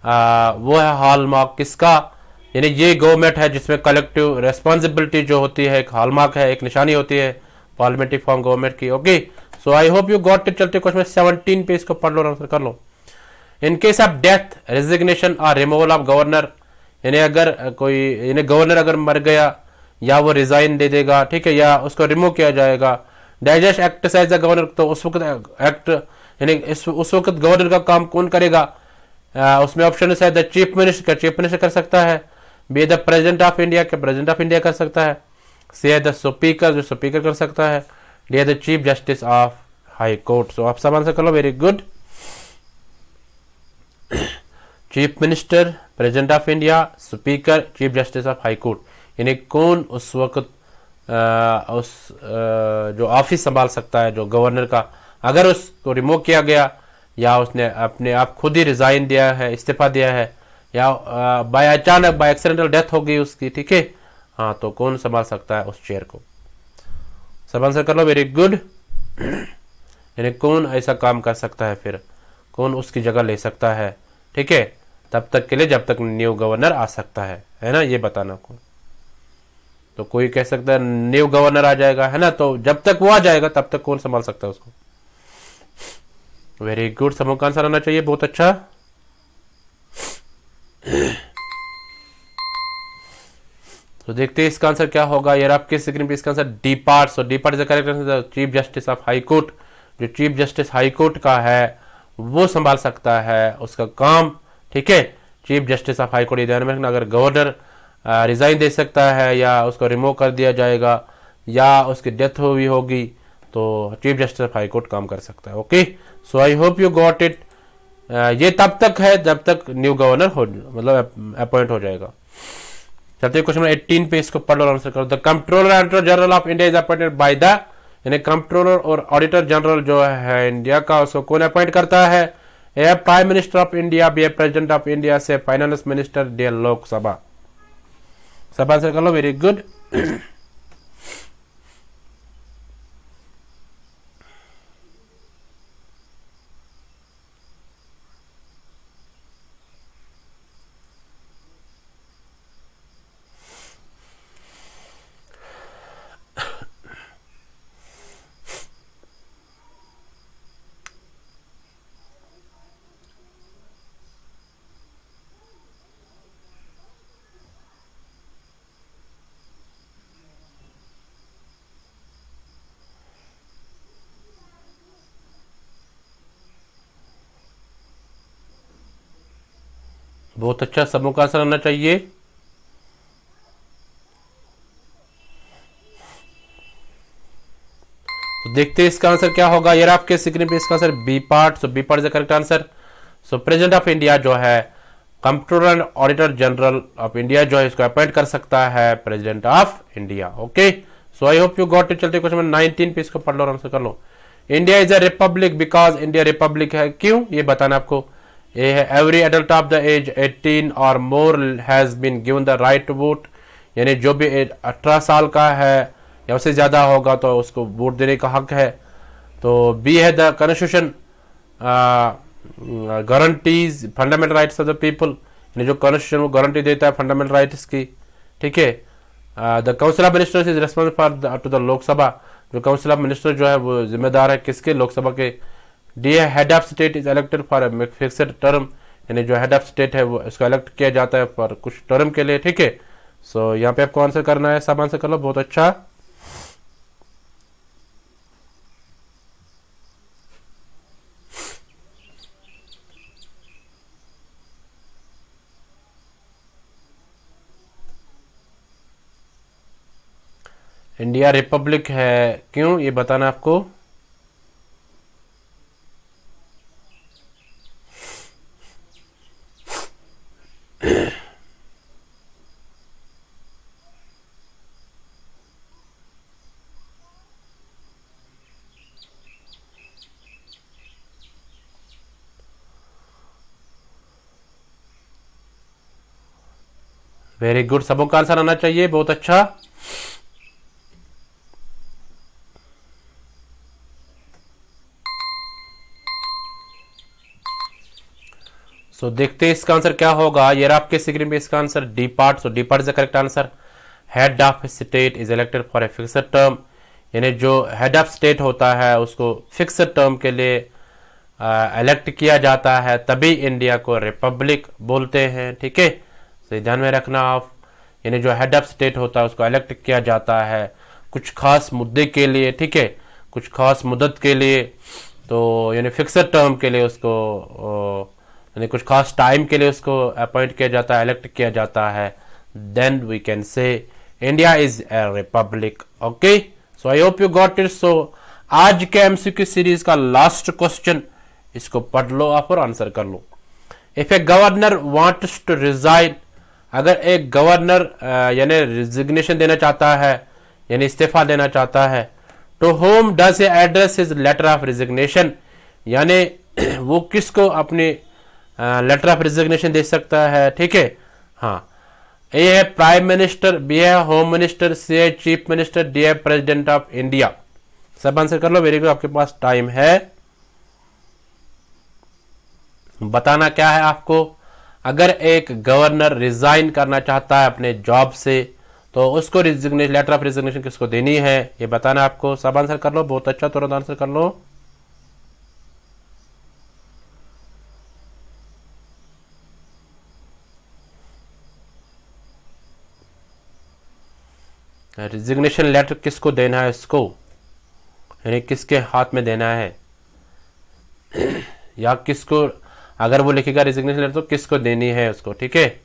वो है हॉलमार्क किसका, यानी ये गवर्नमेंट है जिसमें कलेक्टिव रेस्पॉन्सिबिलिटी जो होती है, एक हॉलमार्क है, एक निशानी होती है पार्लियामेंट्री फॉर्म गवर्नमेंट की। Okay, so I hope you got it. चलते क्वेश्चन 17 पे, इसको पढ़ लो, आंसर कर लो। In case of death, resignation और रिमूवल ऑफ गवर्नर, यानी अगर कोई, यानी गवर्नर अगर मर गया या वो रिजाइन दे देगा, ठीक है, या उसको रिमूव किया जाएगा, digest act as the governor, तो उस वक्त एक्ट यानी उस वक्त गवर्नर का काम कौन करेगा। उसमें ऑप्शन है the chief minister, chief minister कर सकता है, B the president of India, के प्रेसिडेंट ऑफ इंडिया कर सकता है, सी द स्पीकर, जो स्पीकर कर सकता है, D the chief justice of high court. So आप सब आंसर कर लो, very good. Chief minister, president of India, speaker, chief justice of high court, यानी कौन उस वक्त जो ऑफिस संभाल सकता है जो गवर्नर का, अगर उसको रिमूव किया गया या उसने अपने आप खुद ही रिजाइन दिया है, इस्तीफा दिया है, या बाय अचानक बाय एक्सीडेंटल डेथ हो गई उसकी, ठीक है, हाँ, तो कौन संभाल सकता है उस चेयर को। सब आंसर कर लो, वेरी गुड। यानी कौन ऐसा काम कर सकता है, फिर कौन उसकी जगह ले सकता है, ठीक है, तब तक के लिए जब तक न्यू गवर्नर आ सकता है ना, ये बताना को। तो कोई कह सकता है न्यू गवर्नर आ जाएगा, है ना, तो जब तक वो आ जाएगा तब तक कौन संभाल सकता है उसको। वेरी गुड, समूह का आंसर आना चाहिए, बहुत अच्छा। तो देखते हैं इसका आंसर क्या होगा। यार आपके स्क्रीन पे इसका answer D part. So D part is the correct answer, chief justice of high court. जो चीफ जस्टिस हाई कोर्ट का है वो संभाल सकता है उसका काम, ठीक है, chief justice of high court. ये ध्यान में रखना, अगर गवर्नर रिजाइन दे सकता है या उसको रिमूव कर दिया जाएगा या उसकी डेथ हुई होगी तो chief justice of high court काम कर सकता है। Okay, so I hope you got it. ये तब तक है जब तक न्यू गवर्नर हो, मतलब अपॉइंट हो जाएगा। चलते क्वेश्चन 18 पे, इसको पढ़ लो, आंसर करो। The controller auditor general of India is appointed by the, यानी कंट्रोलर और ऑडिटर जनरल जो है इंडिया का, उसको कौन अपॉइंट करता है। A prime minister of India, B a president of India, C finance minister, D Lok Sabha. सब आंसर कर लो, वेरी गुड। बहुत अच्छा, समूह का आंसर आना चाहिए। तो देखते हैं इसका आंसर क्या होगा। यार आपके स्क्रीन पे इसका answer B part. So B part is the correct answer. So president of India जो है, controller and auditor general of India जो है, इसको अपॉइंट कर सकता है president of India. Okay, so I hope you got it. चलते question 19 पे, इसको पढ़ लो और आंसर कर लो। India is a republic because, India republic है क्यों, ये बताना आपको। ये है every adult of the age 18 और more has been given the right to vote, यानी जो भी 18 साल का है या उससे ज्यादा होगा तो उसको वोट देने का हक है। तो बी है the constitution guarantees fundamental rights of the people, यानी जो कॉन्स्टिट्यूशन वो गारंटी देता है फंडामेंटल राइट्स की, ठीक है। The council of ministers is responsible for to the Lok Sabha, जो काउंसिल ऑफ मिनिस्टर जो है वो जिम्मेदार है किसके, लोकसभा के। डी है head of state is elected for fixed term, यानी जो हेड ऑफ स्टेट है वो इसको इलेक्ट किया जाता है फॉर कुछ टर्म के लिए, ठीक है। सो यहाँ पे आपको आंसर करना है, सब आंसर कर लो, बहुत अच्छा। इंडिया रिपब्लिक है, क्यों ये बताना आपको। वेरी गुड, सबों का आंसर आना चाहिए, बहुत अच्छा। सो देखते हैं इसका आंसर क्या होगा। ये आपके स्क्रीन पे इसका answer D part. So D part is the correct answer. Head of state is elected for a fixed term, यानी जो हेड ऑफ स्टेट होता है उसको फिक्स्ड टर्म के लिए इलेक्ट किया जाता है, तभी इंडिया को रिपब्लिक बोलते हैं। ठीक है, तो ध्यान में रखना आप, यानी जो हेड ऑफ स्टेट होता है उसको इलेक्ट किया जाता है कुछ खास मुद्दे के लिए। ठीक है, कुछ खास मुद्दत के लिए, तो यानी फिक्स्ड टर्म के लिए उसको यानी कुछ खास टाइम के लिए उसको अपॉइंट किया जाता है, इलेक्ट किया जाता है। Then we can say India is a republic. Okay, so I hope you got it. So आज के एमसीक्यू सीरीज का लास्ट क्वेश्चन, इसको पढ़ लो आप और आंसर कर लो। If a governor wants to resign, अगर एक गवर्नर यानी रिजिग्नेशन देना चाहता है, यानी इस्तीफा देना चाहता है, तो whom does a address his letter of resignation, यानी वो किसको अपनी लेटर ऑफ रिजिग्नेशन दे सकता है। ठीक है, हाँ, ए है प्राइम मिनिस्टर, बी है होम मिनिस्टर, सी है चीफ मिनिस्टर, डी है प्रेसिडेंट ऑफ इंडिया। सब आंसर कर लो, वेरी गुड, आपके पास टाइम है। बताना क्या है आपको। अगर एक गवर्नर रिजाइन करना चाहता है अपने जॉब से, तो उसको रिजिग्नेशन लेटर ऑफ रिजिग्नेशन किसको देनी है, ये बताना आपको। सब आंसर कर लो, बहुत अच्छा, तुरंत आंसर कर लो। रिजिग्नेशन लेटर किसको देना है, इसको यानी किसके हाथ में देना है, या किसको, अगर वो लिखेगा रिजिग्नेशन लेटर तो किसको देनी है उसको। ठीक है,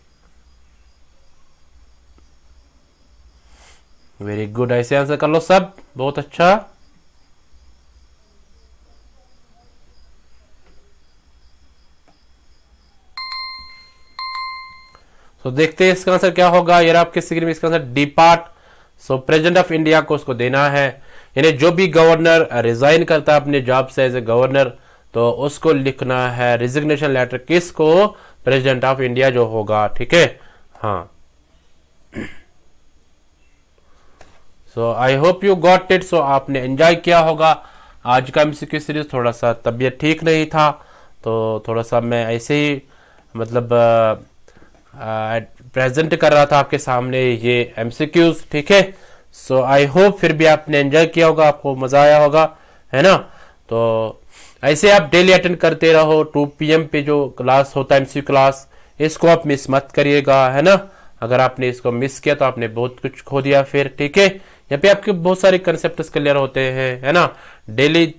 वेरी गुड, ऐसे आंसर कर लो सब, बहुत अच्छा। तो देखते हैं इसका आंसर क्या होगा। यार आपके स्क्रीन में इसका answer D part. So president of India को उसको देना है, यानी जो भी गवर्नर रिजाइन करता है अपने जॉब से एज ए गवर्नर, तो उसको लिखना है रिजिग्नेशन लेटर किसको, प्रेसिडेंट ऑफ इंडिया जो होगा। ठीक है, हाँ। So I hope you got it. सो आपने एंजॉय किया होगा आज का एमसीक्यू सीरीज। थोड़ा सा तबीयत ठीक नहीं था, तो थोड़ा सा मैं ऐसे ही मतलब प्रेजेंट कर रहा था आपके सामने ये एमसीक्यूज। ठीक है, सो आई होप फिर भी आपने एंजॉय किया होगा, आपको मजा आया होगा, है ना। तो ऐसे आप डेली अटेंड करते रहो। 2 PM पे जो क्लास होता है एमसीक्यू क्लास, इसको आप मिस मत करिएगा, है ना। अगर आपने इसको मिस किया तो आपने बहुत कुछ खो दिया फिर। ठीक है, यहाँ पे आपके बहुत सारे कंसेप्ट क्लियर होते हैं, है ना। डेली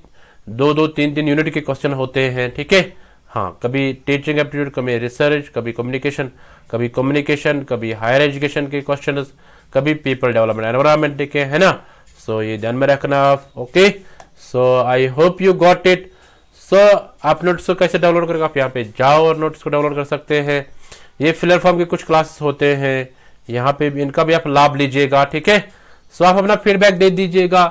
2-2, 3-3 यूनिट के क्वेश्चन होते हैं। ठीक है, हाँ, कभी टीचिंग एप्टीट्यूड, कभी रिसर्च, कभी कम्युनिकेशन, कभी हायर एजुकेशन के क्वेश्चन, कभी पीपल डेवलपमेंट एनवायरमेंट के, है ना। सो ये ध्यान में रखना आप। Okay, so I hope you got it. So आप नोट्स को कैसे डाउनलोड करेंगे, आप यहाँ पे जाओ और नोट्स को डाउनलोड कर सकते हैं। ये फिलर फॉर्म के कुछ क्लासेस होते हैं, यहाँ पे भी इनका भी आप लाभ लीजिएगा। ठीक है, सो आप अपना फीडबैक दे दीजिएगा।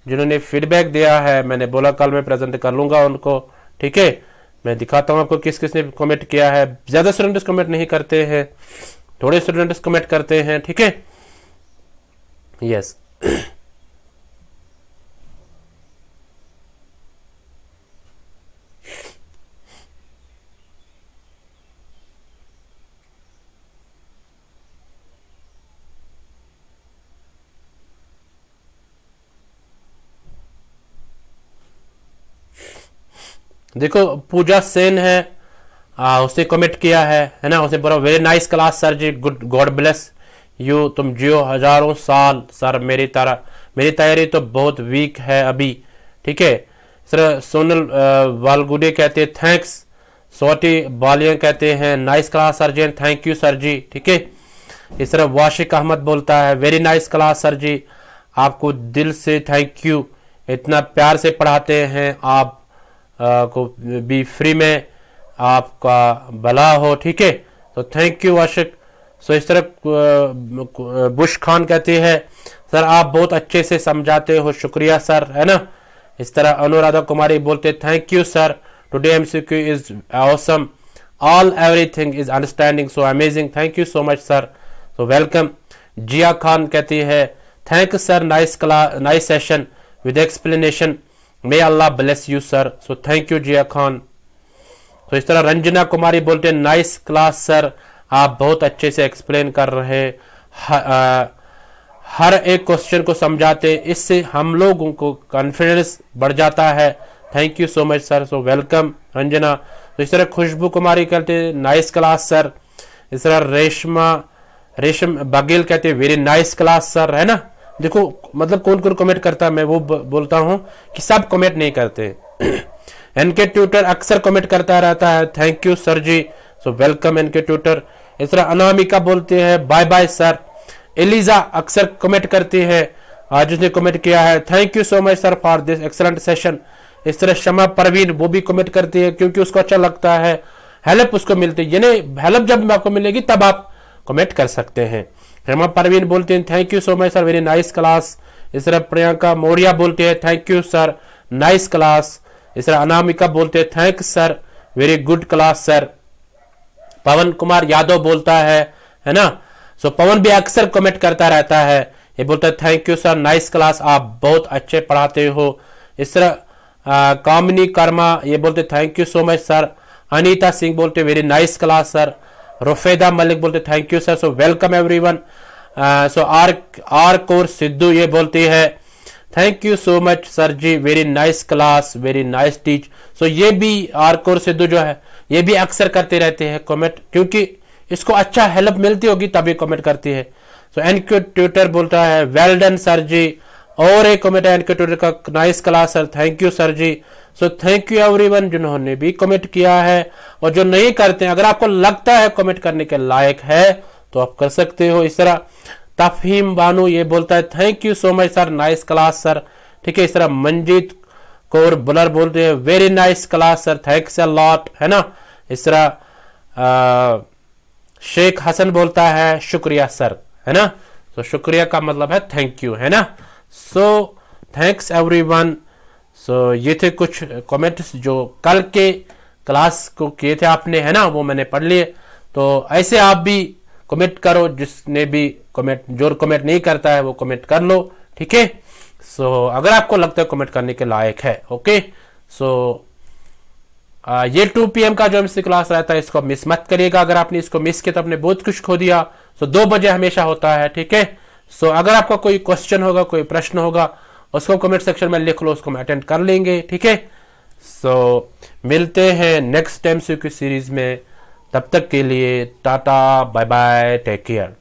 जिन्होंने फीडबैक दिया है, मैंने बोला कल मैं प्रेजेंट कर लूंगा उनको। ठीक है, मैं दिखाता हूं आपको किस किसने कमेंट किया है। ज्यादा स्टूडेंट्स कमेंट नहीं करते हैं, थोड़े स्टूडेंट्स कमेंट करते हैं। ठीक है, यस। देखो पूजा सेन है, उसने कमेंट किया है ना। उसने बोला very nice class sir ji, good, God bless you, तुम जियो हजारों साल सर। मेरी तैयारी तो बहुत वीक है अभी। ठीक है सर। सोनल वालगुडे कहते हैं थैंक्स। सोटी बालिया कहते हैं nice class sir ji, thank you sir ji. ठीक है, इस तरह वाशिक अहमद बोलता है very nice class sir ji. आपको दिल से थैंक यू, इतना प्यार से पढ़ाते हैं आप को भी फ्री में, आपका भला हो, ठीक है। तो थैंक यू आशिक। सो इस तरह बुश खान कहते हैं सर आप बहुत अच्छे से समझाते हो, शुक्रिया सर, है ना। इस तरह अनुराधा कुमारी बोलते thank you sir, today MCQ is awesome, all everything is understanding so amazing, thank you so much sir, so welcome. Ziya Khan कहती है thank sir, nice class, nice session with explanation, may Allah bless you sir, so thank you Ziya Khan. तो इस तरह रंजना कुमारी बोलते हैं nice class sir, आप बहुत अच्छे से एक्सप्लेन कर रहे, हर एक क्वेश्चन को समझाते, इससे हम लोगों को कॉन्फिडेंस बढ़ जाता है, thank you so much sir, so welcome Ranjana. तो इस तरह खुशबू कुमारी कहते हैं नाइस क्लास सर। इस तरह रेशम बघेल कहते हैं वेरी नाइस क्लास सर, है ना। देखो मतलब कौन कौन कमेंट करता है, मैं वो बोलता हूं कि सब कमेंट नहीं करते। एनके ट्यूटर अक्सर कमेंट करता रहता है, thank you sir ji, so welcome NK tutor. इस तरह अनामिका बोलते हैं बाय बाय सर। एलिजा अक्सर कमेंट करती है, आज उसने कमेंट किया है thank you so much sir for this excellent session. इस तरह शमा परवीन वो भी कमेंट करती है क्योंकि उसको अच्छा लगता है, हेल्प उसको मिलती है, यानी हेल्प जब आपको मिलेगी तब आप कमेंट कर सकते हैं। शमा परवीन बोलते हैं thank you so much sir, very nice class. इस तरह प्रियंका मौर्य बोलते हैं thank you sir, nice class. इस तरह अनामिका बोलते हैं thank sir, very good class sir. Pawan Kumar Yadav बोलता है ना। सो पवन भी अक्सर कमेंट करता रहता है, ये बोलता है thank you sir, nice class, आप बहुत अच्छे पढ़ाते हो। इस तरह कामिनी कर्मा ये बोलते thank you so much sir. Anita Singh बोलते very nice class sir. Rufeda Malik बोलते thank you sir, so welcome everyone. सो आर कोर सिद्धू ये बोलती है thank you so much sir ji, very nice class, very nice teach. So ये भी आर कोर सिद्धू जो है ये भी अक्सर करते रहते हैं कमेंट, क्योंकि इसको अच्छा हेल्प मिलती होगी तभी कमेंट करती है। सो एनके ट्यूटर बोलता है वेल डन सर जी, और एक कमेंट है एनके ट्यूटर का nice class sir, thank you sir ji. So thank you everyone जिन्होंने भी कमेंट किया है, और जो नहीं करते हैं अगर आपको लगता है कमेंट करने के लायक है तो आप कर सकते हो। इस तरह तफहीम बानू ये बोलता है thank you so much sir, nice class sir, ठीक है। इस तरह मंजीत कौर बुलर बोलते हैं very nice class sir, thanks a lot, है ना। इस तरह शेख हसन बोलता है शुक्रिया सर, है ना। तो शुक्रिया का मतलब है थैंक यू, है ना। So thanks everyone. सो ये थे कुछ कमेंट्स जो कल के क्लास को किए थे आपने, है ना, वो मैंने पढ़ लिए। तो ऐसे आप भी कमेंट करो, जिसने भी कमेंट, जो कमेंट नहीं करता है वो कमेंट कर लो, ठीक है। सो अगर आपको लगता है कमेंट करने के लायक है, ओके। सो ये 2 PM का जो एमसी क्लास रहता है इसको मिस मत करिएगा, अगर आपने इसको मिस किया तो आपने बहुत कुछ खो दिया। सो 2 बजे हमेशा होता है, ठीक है। सो अगर आपका कोई क्वेश्चन होगा, कोई प्रश्न होगा, उसको कमेंट सेक्शन में लिख लो, उसको हम अटेंड कर लेंगे, ठीक है। सो मिलते हैं नेक्स्ट एमसीक्यू सीरीज में, तब तक के लिए tata bye bye, take care.